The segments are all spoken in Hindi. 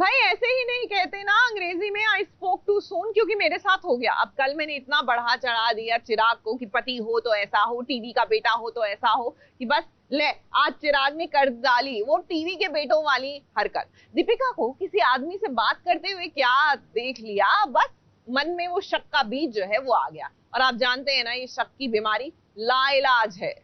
भाई ऐसे ही नहीं कहते ना अंग्रेजी में आई स्पोक टू सून, क्योंकि मेरे साथ हो गया। अब कल मैंने इतना बढ़ा चढ़ा दिया चिराग को कि पति हो तो ऐसा हो, टीवी का बेटा हो तो ऐसा हो, कि बस ले आज चिराग ने कर डाली वो टीवी के बेटों वाली हरकत। दीपिका को किसी आदमी से बात करते हुए क्या देख लिया, बस मन में वो शक का बीज जो है वो आ गया। और आप जानते हैं ना, ये शक की बीमारी लाइलाज है।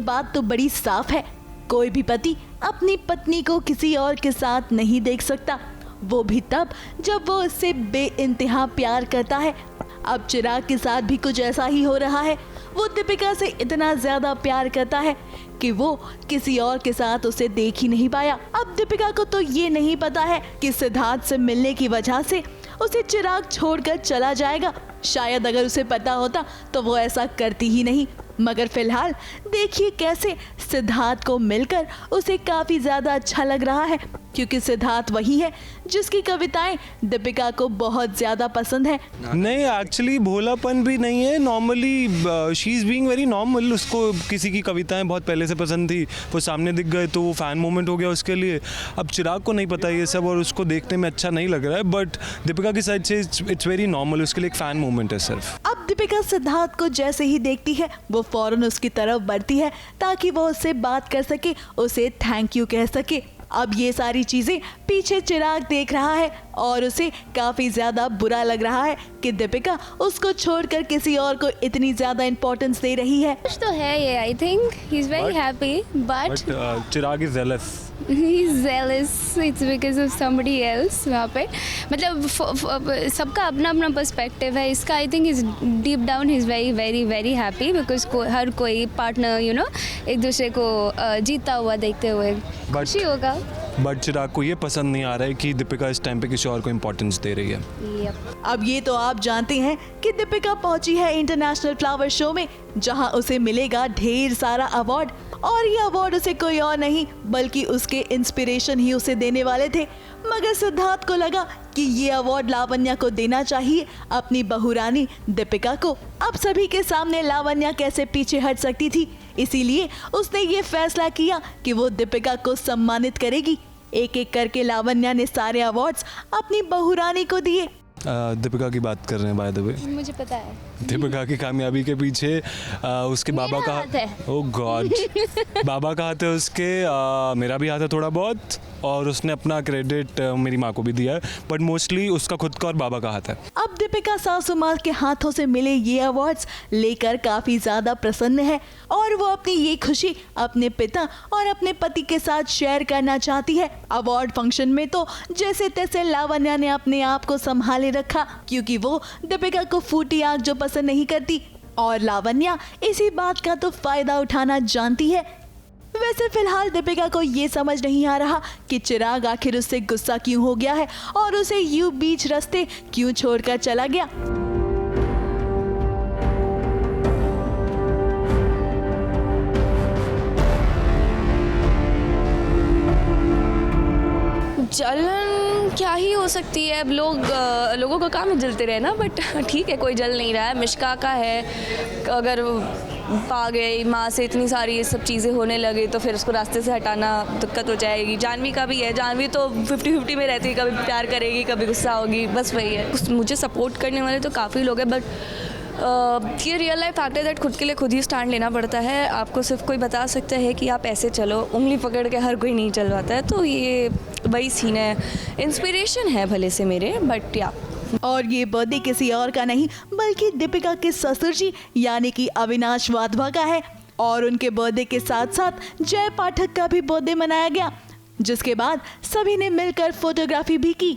बात तो बड़ी साफ है, कोई भी पति अपनी पत्नी को किसी और के साथ नहीं देख सकता, वो भी तब जब वो उससे बेइंतहा प्यार करता है। अब चिराग के साथ भी कुछ ऐसा ही हो रहा है। वो दीपिका से इतना ज्यादा प्यार करता है कि वो किसी और के साथ उसे देख ही नहीं पाया। अब दीपिका को तो ये नहीं पता है कि सिद्धार्थ से मिलने की वजह से उसे चिराग छोड़कर चला जाएगा। शायद अगर उसे पता होता तो वो ऐसा करती ही नहीं। मगर फिलहाल देखिए कैसे सिद्धार्थ को मिलकर उसे काफी ज्यादा अच्छा लग रहा है, क्योंकि सिद्धार्थ वही है जिसकी कविताएं दीपिका को बहुत ज्यादा पसंद है। नहीं, एक्चुअली भोलापन भी नहीं है, normally she is being very normal. उसको किसी की कविताएं बहुत पहले से पसंद थी, वो सामने दिख गए तो वो फैन मोमेंट हो गया उसके लिए। अब चिराग को नहीं पता ये सब और उसको देखने में अच्छा नहीं लग रहा है, बट दीपिका की साइड से इट्स वेरी नॉर्मल, उसके लिए एक फैन मोमेंट है सिर्फ। अब दीपिका सिद्धार्थ को जैसे ही देखती है वो फौरन उसकी तरफ बढ़ती है ताकि वो उससे बात कर सके, उसे थैंक यू कह सके। अब ये सारी चीजें पीछे चिराग देख रहा है और उसे काफी ज्यादा बुरा लग रहा है कि दीपिका उसको छोड़कर किसी और को इतनी ज्यादा इंपॉर्टेंस दे रही है। कुछ तो है ये, I think he is very happy but Chirag is jealous. he is jealous, it's because of somebody else। वहाँ पे मतलब सबका अपना अपना पर्सपेक्टिव है इसका। I think is deep down he is very very very happy because हर कोई पार्टनर यू नो एक दूसरे को जीता हुआ देखते हुए खुशी होगा। बट चिराग को ये पसंद नहीं आ रहा है कि दीपिका इस टाइम पे किसी और को इम्पोर्टेंस दे रही है। अब ये तो आप जानते हैं कि दीपिका पहुंची है इंटरनेशनल फ्लावर शो में, जहां उसे मिलेगा ढेर सारा अवार्ड। और ये अवार्ड उसे कोई और नहीं बल्कि उसके इंस्पिरेशन ही उसे देने वाले थे। मगर सिद्धार्थ को लगा कि ये अवार्ड लावण्या को देना चाहिए, अपनी बहुरानी दीपिका को। अब सभी के सामने लावण्या कैसे पीछे हट सकती थी, इसीलिए उसने ये फैसला किया कि वो दीपिका को सम्मानित करेगी। एक एक करके लावण्या ने सारे अवार्ड्स अपनी बहुरानी को दिए। दीपिका की बात कर रहे हैं बाय द वे। मुझे पता है दीपिका की कामयाबी के पीछे उसके बाबा का हाथ है। ओह गॉड बाबा का हाथ है उसके, मेरा भी हाथ है थोड़ा बहुत, और उसने अपना क्रेडिट मेरी माँ को भी दिया है, बट मोस्टली उसका खुद का और बाबा का हाथ है। अब दीपिका सासू माँ के हाथों से मिले ये अवार्ड्स लेकर काफी ज्यादा प्रसन्न है और वो अपनी ये खुशी अपने पिता और अपने पति के साथ शेयर करना चाहती है। अवार्ड फंक्शन में तो जैसे तैसे लावण्या ने अपने आप को संभाले रखा, क्योंकि वो दीपिका को फूटी आग जो पसंद नहीं करती, और लावण्या इसी बात का तो फायदा उठाना जानती है। वैसे फिलहाल दीपिका को ये समझ नहीं आ रहा कि चिराग आखिर उससे गुस्सा क्यों हो गया है और उसे यूं बीच रास्ते क्यों छोड़कर चला गया। जलन क्या ही हो सकती है। अब लोगों का काम है जलते रहे ना, बट ठीक है कोई जल नहीं रहा है। मिश्का का है, अगर पा गई माँ से इतनी सारी ये सब चीज़ें होने लगे तो फिर उसको रास्ते से हटाना दिक्कत हो जाएगी। जानवी का भी है, जानवी तो 50-50 में रहती है, कभी प्यार करेगी कभी गुस्सा होगी, बस वही है। मुझे सपोर्ट करने वाले तो काफ़ी लोग हैं, बट ये रियल लाइफ फैक्ट है दैट खुद के लिए खुद ही स्टैंड लेना पड़ता है। आपको सिर्फ कोई बता सकता है कि आप ऐसे चलो, उंगली पकड़ के हर कोई नहीं चलवाता है। तो ये वही सीन है, इंस्पिरेशन है भले से मेरे, बट या। और ये बर्थडे किसी और का नहीं बल्कि दीपिका के ससुर जी यानी कि अविनाश वाधवा का है। और उनके बर्थडे के साथ साथ जय पाठक का भी बर्थडे मनाया गया। जिसके बाद सभी ने मिलकर फोटोग्राफी भी की।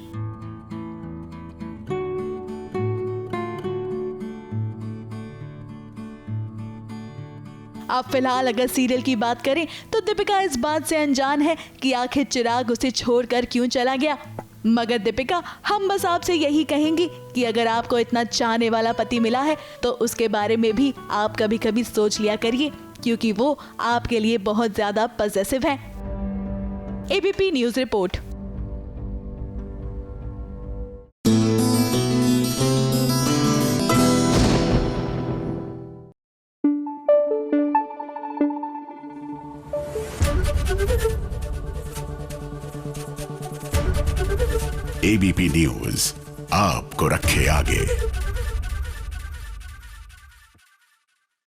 अब फिलहाल अगर सीरियल की बात करें तो दीपिका इस बात से अनजान है कि आखिर चिराग उसे छोड़कर क्यों चला गया। मगर दीपिका, हम बस आपसे यही कहेंगे कि अगर आपको इतना चाहने वाला पति मिला है तो उसके बारे में भी आप कभी कभी सोच लिया करिए, क्योंकि वो आपके लिए बहुत ज्यादा पॉसेसिव है। ABP news report. ABP news आपको रखे आगे।